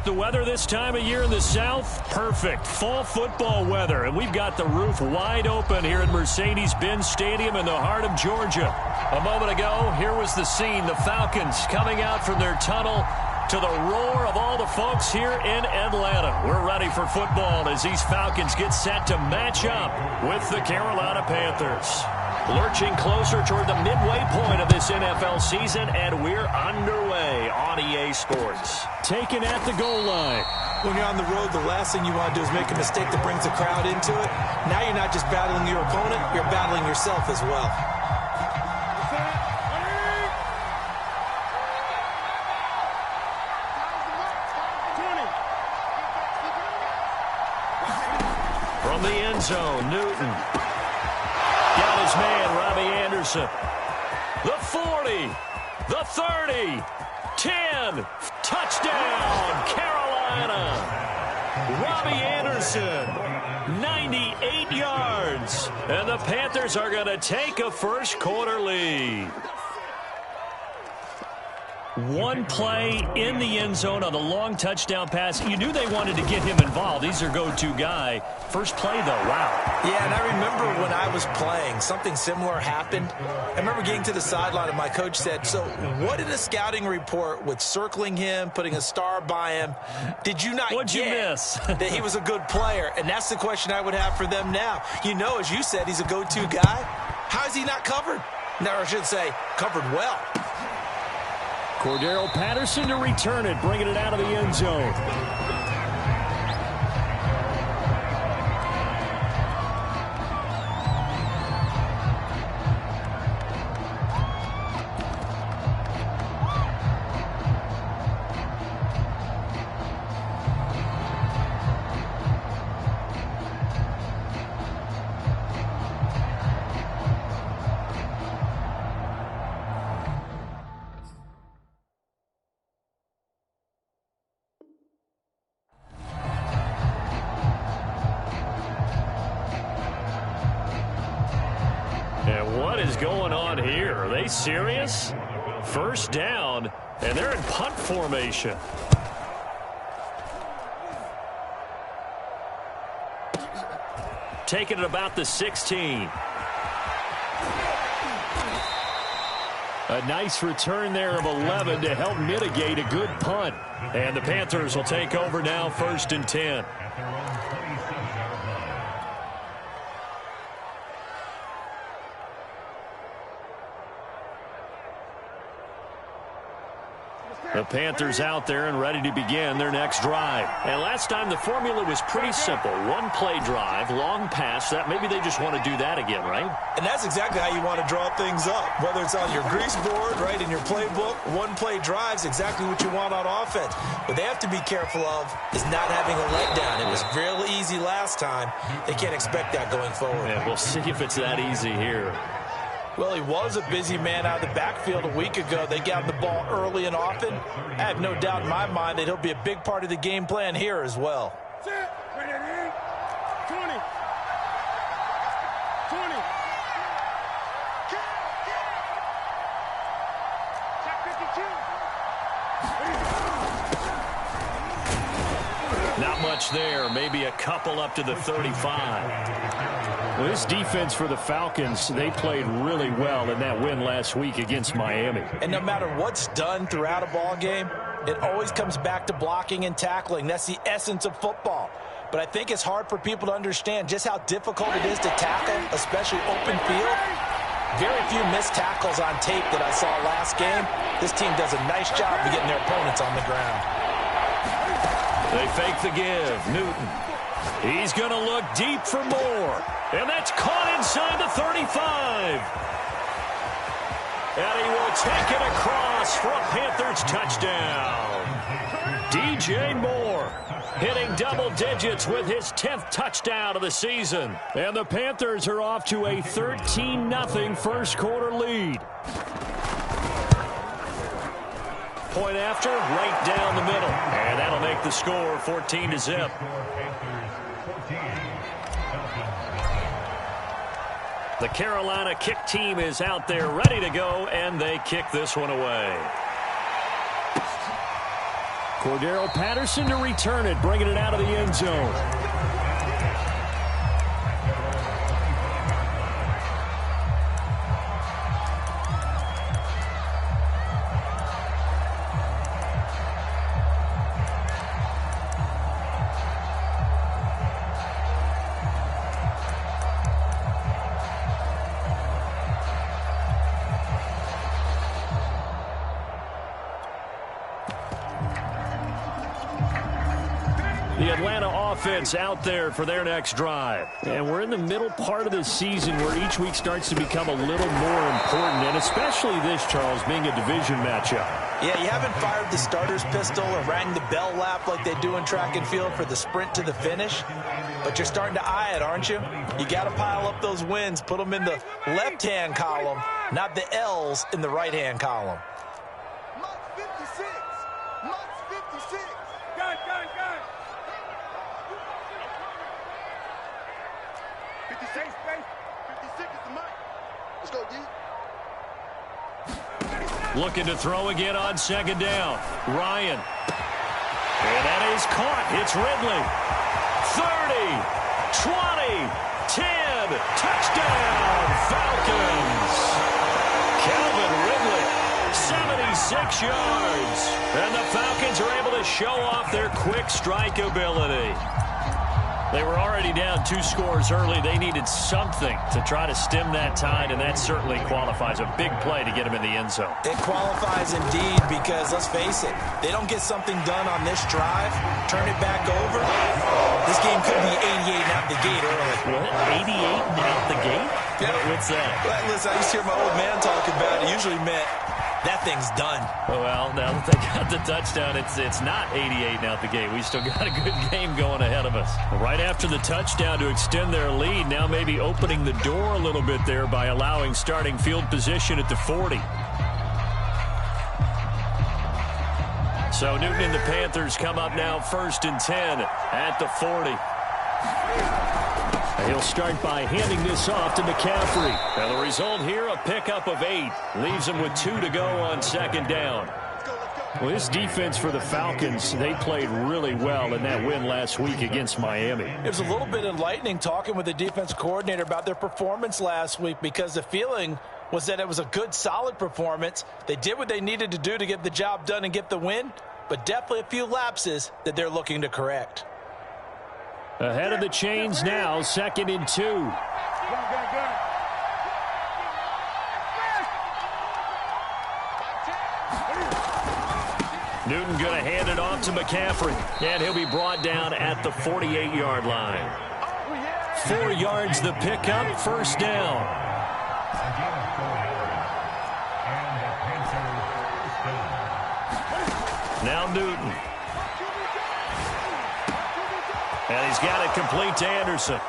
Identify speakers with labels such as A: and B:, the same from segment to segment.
A: The weather this time of year in the South, perfect. Fall football weather, and we've got the roof wide open here at Mercedes-Benz Stadium in the heart of Georgia. A moment ago, here was the scene. The Falcons coming out from their tunnel to the roar of all the folks here in Atlanta. We're ready for football as these Falcons get set to match up with the Carolina Panthers. Lurching closer toward the midway point of this NFL season, and we're underway on EA Sports. Taken at the goal line.
B: When you're on the road, the last thing you want to do is make a mistake that brings the crowd into it. Now you're not just battling your opponent, you're battling yourself as well.
A: From the end zone, Newton. Got his man, Robbie Anderson. The 40, the 30, 10, touchdown, Carolina. Robbie Anderson, 98 yards. And the Panthers are going to take a first quarter lead. One play in the end zone on the long touchdown pass. You knew they wanted to get him involved. He's their go-to guy. First play, though, wow.
B: Yeah, and I remember when I was playing, something similar happened. I remember getting to the sideline, and my coach said, so what did a scouting report with circling him, putting a star by him, did you not
A: What'd you miss?
B: that he was a good player? And that's the question I would have for them now. You know, as you said, he's a go-to guy. How is he not covered? No, I should say, covered well.
A: Cordero Patterson to return it, bringing it out of the end zone. And what is going on here? Are they serious? First down, and they're in punt formation. Taking it about the 16. A nice return there of 11 to help mitigate a good punt. And the Panthers will take over now, 1st and 10. The Panthers out there and ready to begin their next drive. And last time the formula was pretty simple. One play drive, long pass. That maybe they just want to do that again, right?
B: And that's exactly how you want to draw things up. Whether it's on your grease board, right, in your playbook, one play drive's exactly what you want on offense. What they have to be careful of is not having a letdown. It was real easy last time. They can't expect that going forward.
A: Yeah, we'll see if it's that easy here.
B: Well, he was a busy man out of the backfield a week ago. They got the ball early and often. I have no doubt in my mind that he'll be a big part of the game plan here as well.
C: 20. 20.
A: Not much there. Maybe a couple up to the 35. Well, this defense for the Falcons, they played really well in that win last week against Miami.
B: And no matter what's done throughout a ball game, it always comes back to blocking and tackling. That's the essence of football. But I think it's hard for people to understand just how difficult it is to tackle, especially open field. Very few missed tackles on tape that I saw last game. This team does a nice job of getting their opponents on the ground.
A: They fake the give. Newton. He's going to look deep for more. And that's caught inside the 35. And he will take it across for a Panthers touchdown. DJ Moore hitting double digits with his 10th touchdown of the season. And the Panthers are off to a 13-0 first quarter lead. Point after, right down the middle. And that'll make the score 14-0. The Carolina kick team is out there ready to go, and they kick this one away. Cordero Patterson to return it, bringing it out of the end zone. The Atlanta offense out there for their next drive. And we're in the middle part of the season where each week starts to become a little more important, and especially this, Charles, being a division matchup.
B: Yeah, you haven't fired the starter's pistol or rang the bell lap like they do in track and field for the sprint to the finish, but you're starting to eye it, aren't you? You got to pile up those wins, put them in the left-hand column, not the L's in the right-hand column.
C: Mark 56. Mark 56. Gun. 56, space. 56 is the mic. Let's go, D.
A: Looking to throw again on second down. Ryan. And that is caught. It's Ridley. 30, 20, 10. Touchdown, Falcons. Calvin Ridley, 76 yards. And the Falcons are able to show off their quick strike ability. They were already down 2 scores early. They needed something to try to stem that tide, and that certainly qualifies. A big play to get them in the end zone.
B: It qualifies indeed because, let's face it, they don't get something done on this drive, turn it back over. This game could be 88 out the gate early.
A: What? 88 out the gate?
B: Yeah.
A: What's that?
B: Well, listen, I used to hear my old man talk about it. Usually meant that thing's done.
A: Well, now that they got the touchdown, it's not 88 out the gate. We still got a good game going ahead of us. Right after the touchdown to extend their lead, now maybe opening the door a little bit there by allowing starting field position at the 40. So Newton and the Panthers come up now 1st and 10 at the 40. He'll start by handing this off to McCaffrey. And the result here, a pickup of 8. Leaves him with 2 to go on second down. Well, this defense for the Falcons, they played really well in that win last week against Miami.
B: It was a little bit enlightening talking with the defense coordinator about their performance last week, because the feeling was that it was a good, solid performance. They did what they needed to do to get the job done and get the win, but definitely a few lapses that they're looking to correct.
A: Ahead of the chains now, 2nd and 2. Newton going to hand it off to McCaffrey, and he'll be brought down at the 48-yard line. 4 yards the pickup, 1st down. Now Newton. And he's got it complete to Anderson.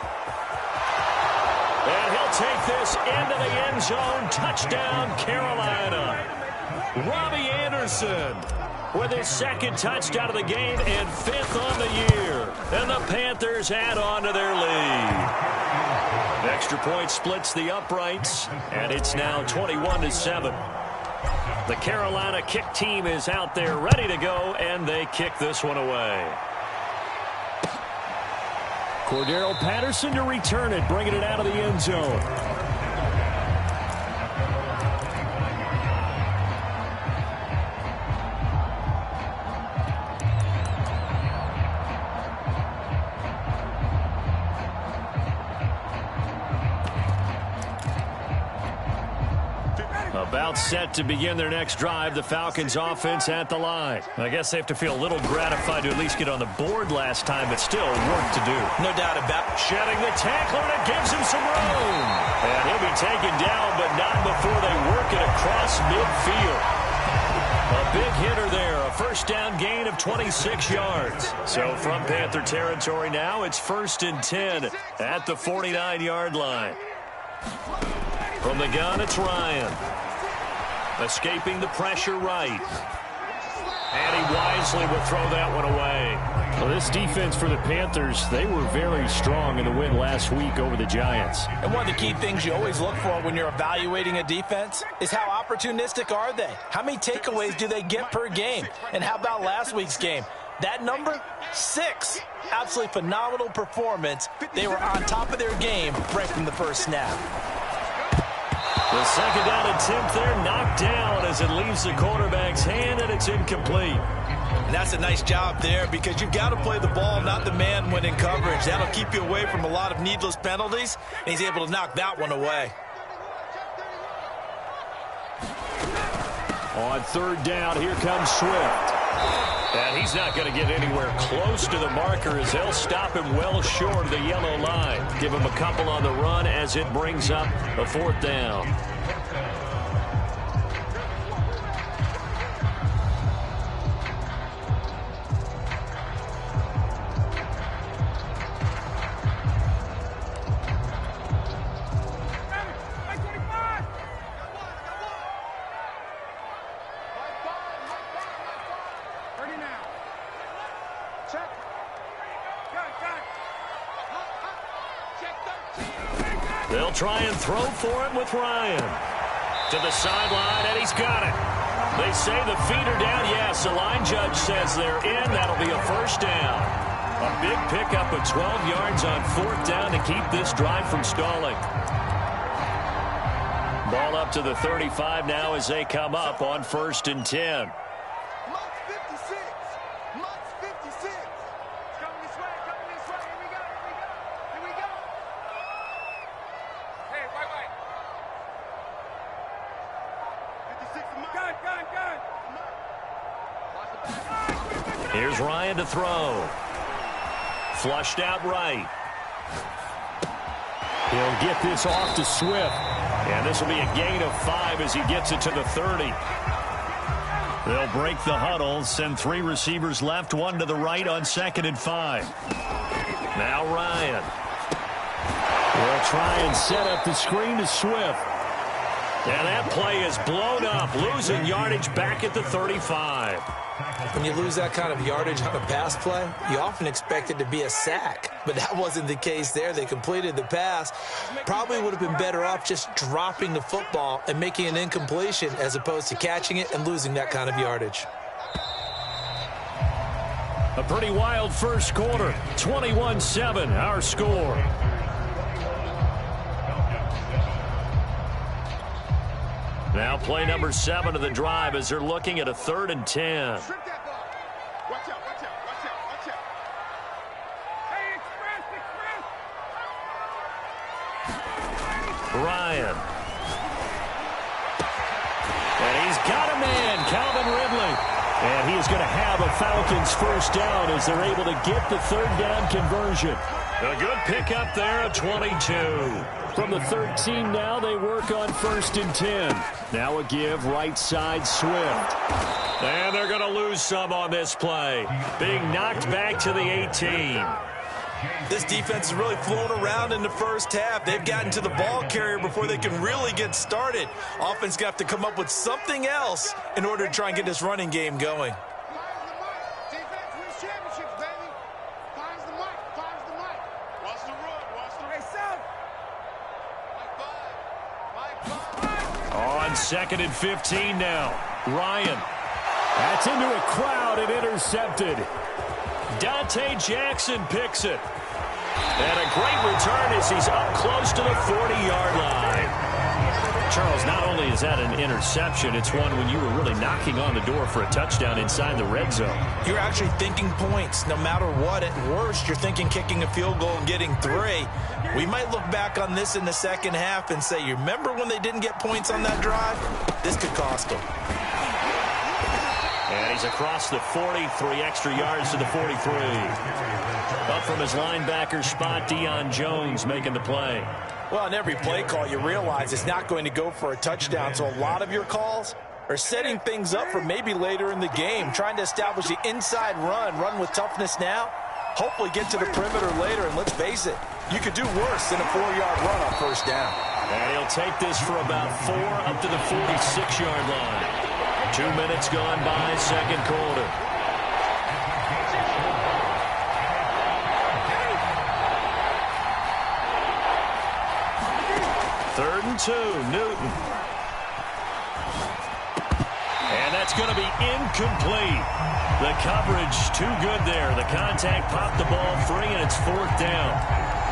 A: And he'll take this into the end zone. Touchdown, Carolina. Robbie Anderson with his 2nd touchdown of the game and 5th on the year. And the Panthers add on to their lead. Extra point splits the uprights, and it's now 21-7. The Carolina kick team is out there ready to go, and they kick this one away. Cordero Patterson to return it, bringing it out of the end zone. About set to begin their next drive, the Falcons offense at the line. I guess they have to feel a little gratified to at least get on the board last time, but still work to do.
B: No doubt about it.
A: Shedding the tackler, and it gives him some room. And he'll be taken down, but not before they work it across midfield. A big hitter there, a 1st down gain of 26 yards. So from Panther territory now, it's 1st and 10 at the 49-yard line. From the gun, it's Ryan. Escaping the pressure right. And he wisely will throw that one away. Well, this defense for the Panthers, they were very strong in the win last week over the Giants.
B: And one of the key things you always look for when you're evaluating a defense is how opportunistic are they? How many takeaways do they get per game? And how about last week's game? That number, 6. Absolutely phenomenal performance. They were on top of their game right from the first snap.
A: The second down attempt there knocked down as it leaves the quarterback's hand, and it's incomplete.
B: And that's a nice job there because you've got to play the ball, not the man when in coverage. That'll keep you away from a lot of needless penalties, and he's able to knock that one away.
A: On third down, here comes Swift. And he's not going to get anywhere close to the marker as they'll stop him well short of the yellow line. Give him a couple on the run as it brings up a fourth down. They'll try and throw for it with Ryan. To the sideline, and he's got it. They say the feet are down. Yes, the line judge says they're in. That'll be a first down. A big pickup of 12 yards on fourth down to keep this drive from stalling. Ball up to the 35 now as they come up on 1st and 10. Here's Ryan to throw. Flushed out right. He'll get this off to Swift. And this will be a gain of 5 as he gets it to the 30. They'll break the huddle, send 3 receivers left, 1 to the right on 2nd and 5. Now Ryan. Will try and set up the screen to Swift. And that play is blown up, losing yardage back at the 35.
B: When you lose that kind of yardage on a pass play, you often expect it to be a sack. But that wasn't the case there. They completed the pass. Probably would have been better off just dropping the football and making an incompletion as opposed to catching it and losing that kind of yardage.
A: A pretty wild first quarter. 21-7, our score. Now play number 7 of the drive as they're looking at a 3rd and 10. Ryan. And he's got a man, Calvin Ridley. And he is going to have a Falcons first down as they're able to get the 3rd down conversion. A good pickup there of 22. From the 13 now, they work on 1st and 10. Now a give right side Swift. And they're going to lose some on this play. Being knocked back to the 18.
B: This defense is really flown around in the first half. They've gotten to the ball carrier before they can really get started. Offense got to come up with something else in order to try and get this running game going.
A: On 2nd and 15 now. Ryan. That's into a crowd and intercepted. Dante Jackson picks it. And a great return as he's up close to the 40-yard line. Charles, not only is that an interception, it's one when you were really knocking on the door for a touchdown inside the red zone.
B: You're actually thinking points no matter what. At worst, you're thinking kicking a field goal and getting 3. We might look back on this in the second half and say, you remember when they didn't get points on that drive? This could cost them.
A: And he's across the 40, 3 extra yards to the 43. Up from his linebacker spot, Deion Jones making the play.
B: Well, in every play call, you realize it's not going to go for a touchdown, so a lot of your calls are setting things up for maybe later in the game, trying to establish the inside run with toughness now, hopefully get to the perimeter later, and let's face it, you could do worse than a 4-yard run on first down.
A: And he'll take this for about 4 up to the 46-yard line. 2 minutes gone by, second quarter. 3rd and 2, Newton. And that's going to be incomplete. The coverage too good there. The contact popped the ball free, and it's 4th down.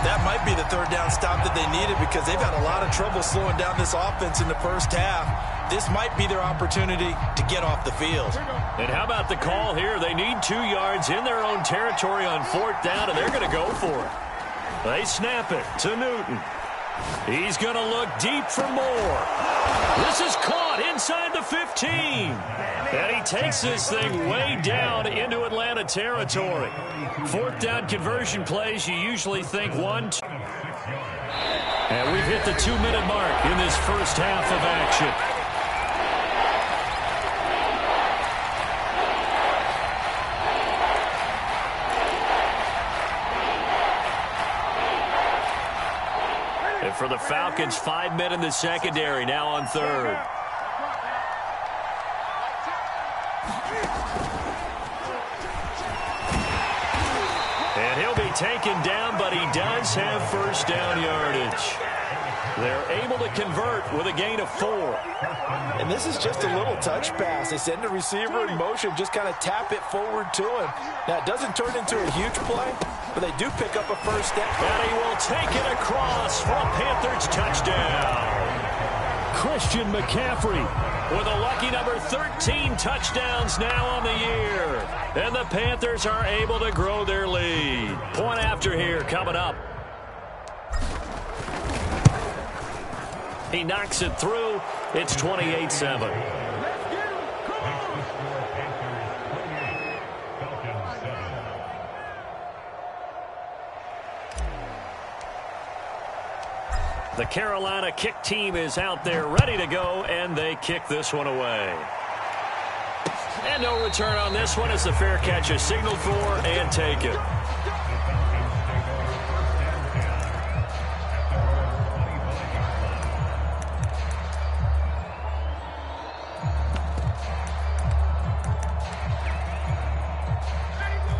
B: That might be the 3rd down stop that they needed because they've had a lot of trouble slowing down this offense in the first half. This might be their opportunity to get off the field.
A: And how about the call here? They need 2 yards in their own territory on 4th down, and they're going to go for it. They snap it to Newton. He's going to look deep for more. This is caught inside the 15. And he takes this thing way down into Atlanta territory. 4th down conversion plays, you usually think 1, 2. And we've hit the 2-minute mark in this first half of action. And for the Falcons, 5 men in the secondary, now on 3rd. And he'll be taken down, but he does have 1st down yardage. They're able to convert with a gain of 4.
B: And this is just a little touch pass. They send the receiver in motion, just kind of tap it forward to him. Now, it doesn't turn into a huge play, but they do pick up a 1st down.
A: And he will take it across for a Panthers touchdown. Christian McCaffrey with a lucky number 13 touchdowns now on the year. And the Panthers are able to grow their lead. Point after here coming up. He knocks it through. It's 28-7. The Carolina kick team is out there ready to go, and they kick this one away. And no return on this one as the fair catch is signaled for and taken.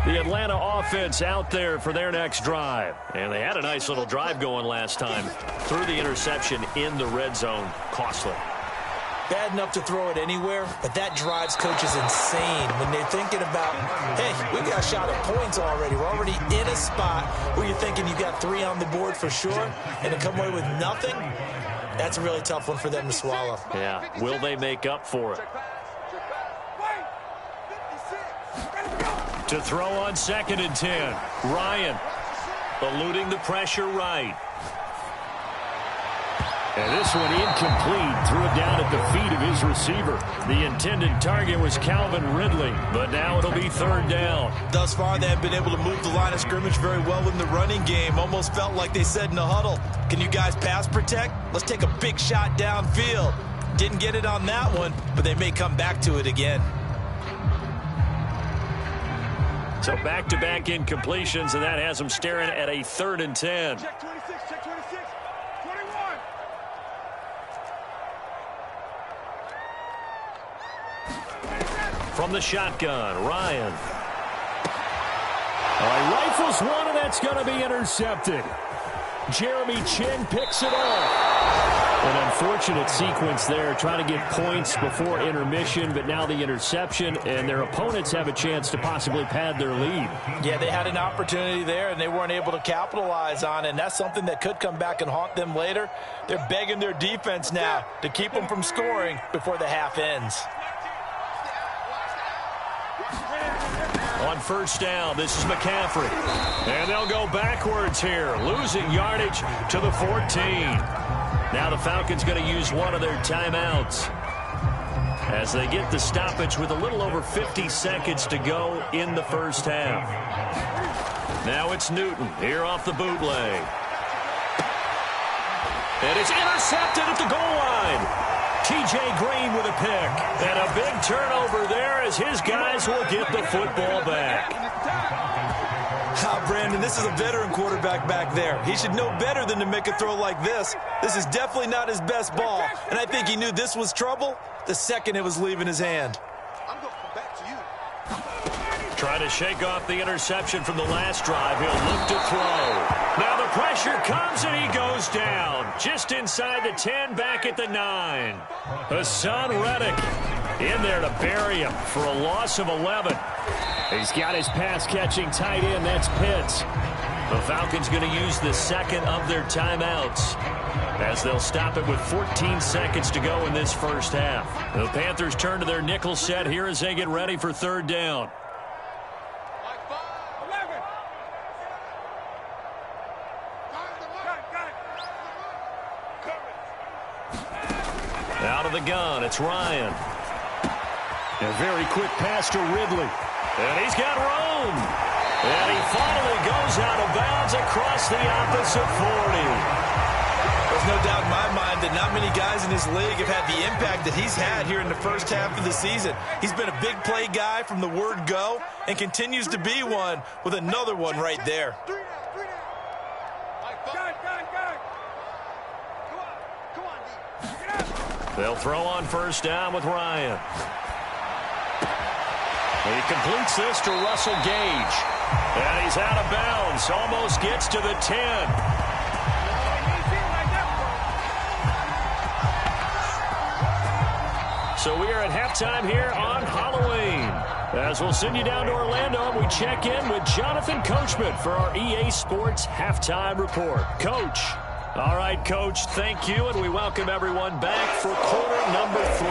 A: The Atlanta offense out there for their next drive. And they had a nice little drive going last time. Threw the interception in the red zone. Costly.
B: Bad enough to throw it anywhere, but that drives coaches insane when they're thinking about, hey, we got a shot at points already. We're already in a spot where you're thinking you got 3 on the board for sure, and to come away with nothing, that's a really tough one for them to swallow.
A: Yeah, will they make up for it? To throw on 2nd and 10. Ryan eluding the pressure right. And this one incomplete. Threw it down at the feet of his receiver. The intended target was Calvin Ridley, but now it'll be 3rd down.
B: Thus far, they have been able to move the line of scrimmage very well in the running game. Almost felt like they said in the huddle, can you guys pass protect? Let's take a big shot downfield. Didn't get it on that one, but they may come back to it again.
A: So back-to-back incompletions, and that has them staring at a 3rd and 10.
C: Check 26, check 26, 21.
A: From the shotgun, Ryan. He rifles one, and that's going to be intercepted. Jeremy Chin picks it off. An unfortunate sequence there, trying to get points before intermission, but now the interception, and their opponents have a chance to possibly pad their lead.
B: Yeah, they had an opportunity there, and they weren't able to capitalize on it, and that's something that could come back and haunt them later. They're begging their defense now to keep them from scoring before the half ends.
A: On 1st down, this is McCaffrey. And they'll go backwards here, losing yardage to the 14. Now the Falcons going to use one of their timeouts as they get the stoppage with a little over 50 seconds to go in the first half. Now it's Newton here off the bootleg. And it's intercepted at the goal line. T.J. Green with a pick. And a big turnover there as his guys will get the football back.
B: Brandon, this is a veteran quarterback back there. He should know better than to make a throw like this. This is definitely not his best ball, and I think he knew this was trouble the second it was leaving his hand.
C: I'm going to come back to you.
A: Trying to shake off the interception from the last drive. He'll look to throw. Now the pressure comes, and he goes down. Just inside the 10, back at the 9. Hassan Reddick in there to bury him for a loss of 11. He's got his pass-catching tight end. That's Pitts. The Falcons going to use the second of their timeouts, as they'll stop it with 14 seconds to go in this first half. The Panthers turn to their nickel set here as they get ready for third down. Out of the gun, it's Ryan. A very quick pass to Ridley. And he's got room. And he finally goes out of bounds across the opposite 40.
B: There's no doubt in my mind that not many guys in this league have had the impact that he's had here in the first half of the season. He's been a big play guy from the word go and continues to be one with another one right there.
A: They'll throw on first down with Ryan. He completes this to Russell Gage. And he's out of bounds. Almost gets to the 10. So we are at halftime here on Halloween, as we'll send you down to Orlando and we check in with Jonathan Coachman for our EA Sports Halftime Report. Coach. All right, Coach, thank you, and we welcome everyone back for quarter number 3.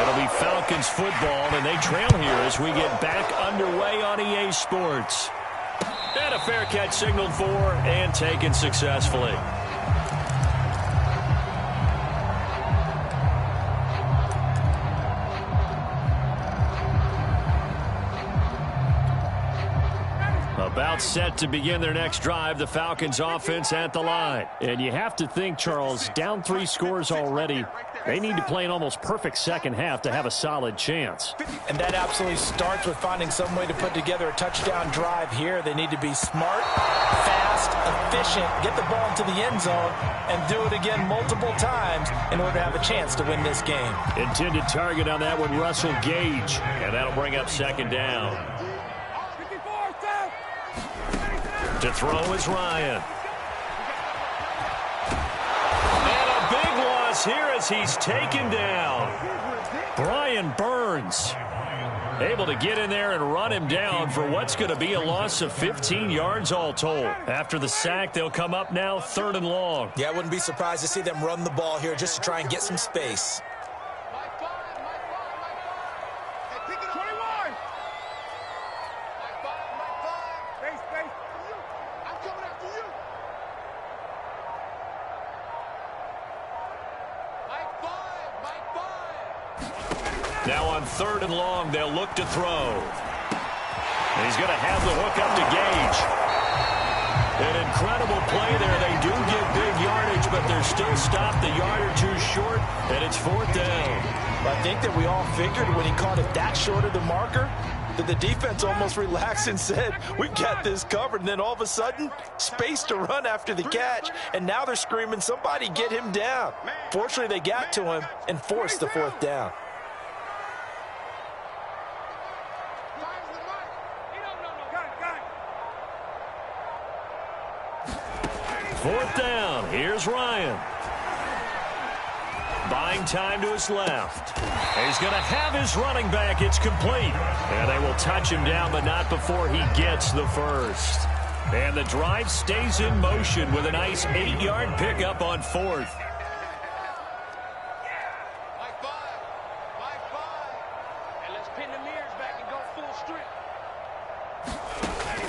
A: It'll be Falcons football, and they trail here as we get back underway on EA Sports. And a fair catch signaled for and taken successfully. About set to begin their next drive, the Falcons offense at the line. And you have to think, Charles, down 3 scores already. They need to play an almost perfect second half to have a solid chance.
B: And that absolutely starts with finding some way to put together a touchdown drive here. They need to be smart, fast, efficient, get the ball into the end zone, and do it again multiple times in order to have a chance to win this game.
A: Intended target on that one, Russell Gage. And that'll bring up second down. To throw is Ryan. And a big loss here as he's taken down. Brian Burns able to get in there and run him down for what's going to be a loss of 15 yards all told. After the sack, they'll come up now 3rd and long.
B: Yeah, I wouldn't be surprised to see them run the ball here just to try and get some space.
A: Now on 3rd and long, they'll look to throw. And he's going to have the hook up to Gage. An incredible play there. They do get big yardage, but they're still stopped a yard or 2 short, and it's 4th down.
B: I think that we all figured when he caught it that short of the marker that the defense almost relaxed and said, we've got this covered. And then all of a sudden, space to run after the catch. And now they're screaming, somebody get him down. Fortunately, they got to him and forced the 4th down.
A: Fourth down. Here's Ryan. Buying time to his left. And he's going to have his running back. It's complete. And they will touch him down, but not before he gets the first. And the drive stays in motion with a nice 8-yard pickup on 4th.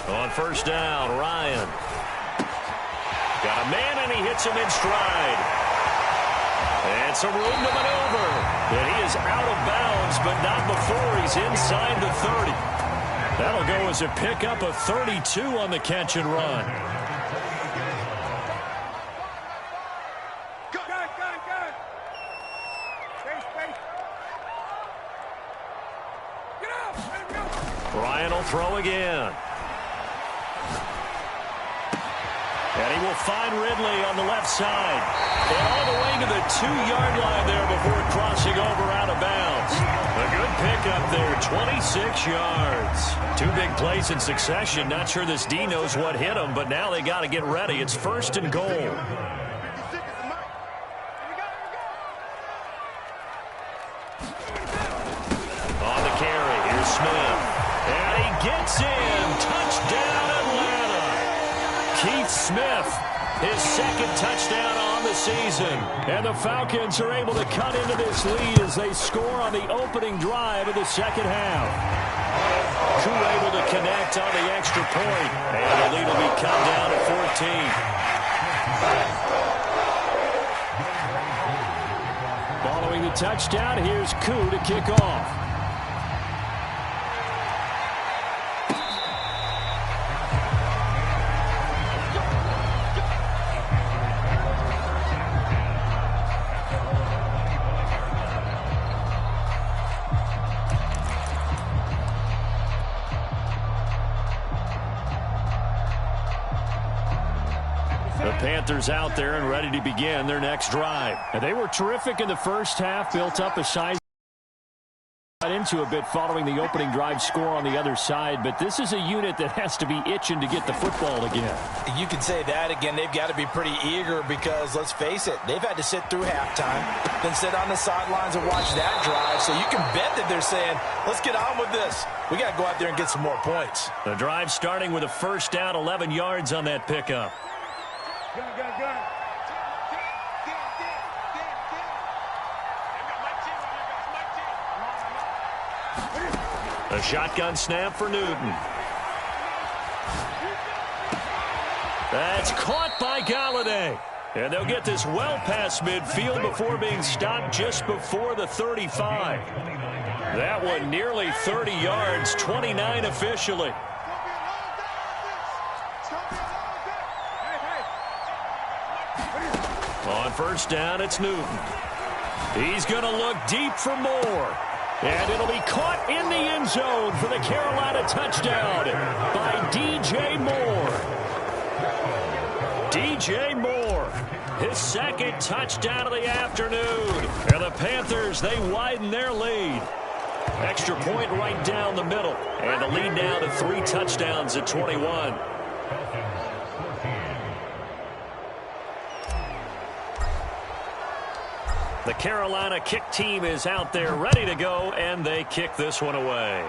A: On first down, Ryan. Got a man, and he hits him in stride. And some room to maneuver. And he is out of bounds, but not before he's inside the 30. That'll go as a pickup of 32 on the catch and run. Ryan will throw again. And he will find Ridley on the left side. And all the way to the 2-yard line there before crossing over out of bounds. A good pickup there, 26 yards. 2 big plays in succession. Not sure this D knows what hit him, but now they got to get ready. It's 1st and goal. On the carry, here's Smith. And he gets in. Touchdown, Atlanta. Keith Smith, his 2nd touchdown on the season. And the Falcons are able to cut into this lead as they score on the opening drive of the second half. Crew able to connect on the extra point. And the lead will be cut down to 14. Following the touchdown, here's Koo to kick off. The Panthers out there and ready to begin their next drive. And they were terrific in the first half, built up a size into a bit following the opening drive score on the other side, but this is a unit that has to be itching to get the football again.
B: You can say that again. They've got to be pretty eager because, let's face it, they've had to sit through halftime, then sit on the sidelines and watch that drive. So you can bet that they're saying, let's get on with this. We got to go out there and get some more points.
A: The drive starting with a 1st down, 11 yards on that pickup.
C: Go.
A: A shotgun snap for Newton. That's caught by Galladay. And they'll get this well past midfield before being stopped just before the 35. That one nearly 30 yards, 29 officially. On 1st down, it's Newton. He's going to look deep for more. And it'll be caught in the end zone for the Carolina touchdown by DJ Moore. DJ Moore, his 2nd touchdown of the afternoon. And the Panthers, they widen their lead. Extra point right down the middle. And the lead now to 3 touchdowns at 21. The Carolina kick team is out there ready to go, and they kick this one away.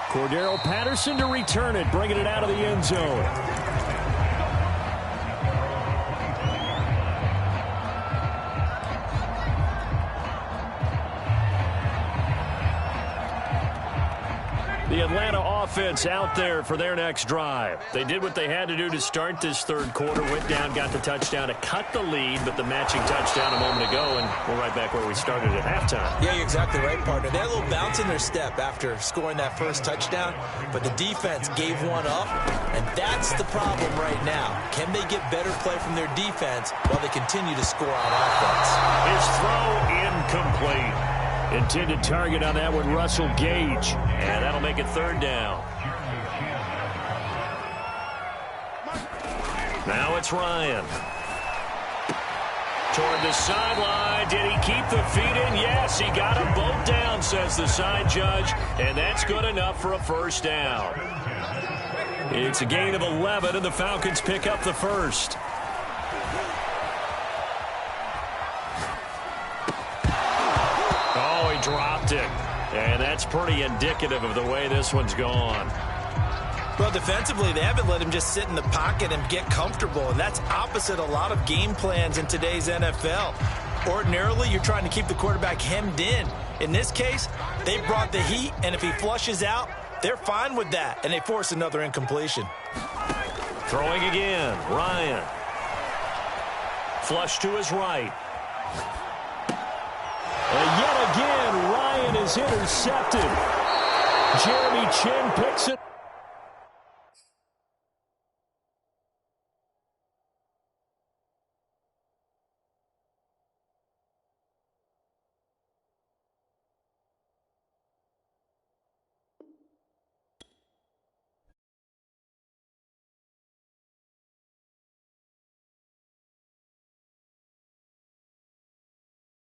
A: Cordero Patterson to return it, bringing it out of the end zone. The Atlanta offense out there for their next drive. They did what they had to do to start this 3rd quarter. Went down, got the touchdown to cut the lead, but the matching touchdown a moment ago, and we're right back where we started at halftime.
B: Yeah, you're exactly right, partner. They had a little bounce in their step after scoring that 1st touchdown, but the defense gave one up, and that's the problem right now. Can they get better play from their defense while they continue to score on offense?
A: His throw incomplete. Intended target on that one, Russell Gage. And that'll make it 3rd down. Now it's Ryan. Toward the sideline. Did he keep the feet in? Yes, he got them both down, says the side judge. And that's good enough for a 1st down. It's a gain of 11, and the Falcons pick up the 1st. Dropped it. And that's pretty indicative of the way this one's gone.
B: Well, defensively, they haven't let him just sit in the pocket and get comfortable, and that's opposite a lot of game plans in today's NFL. Ordinarily, you're trying to keep the quarterback hemmed in. In this case, they brought the heat, and if he flushes out, they're fine with that, and they force another incompletion.
A: Throwing again, Ryan. Flush to his right. And yet again, Ryan is intercepted. Jeremy Chin picks it.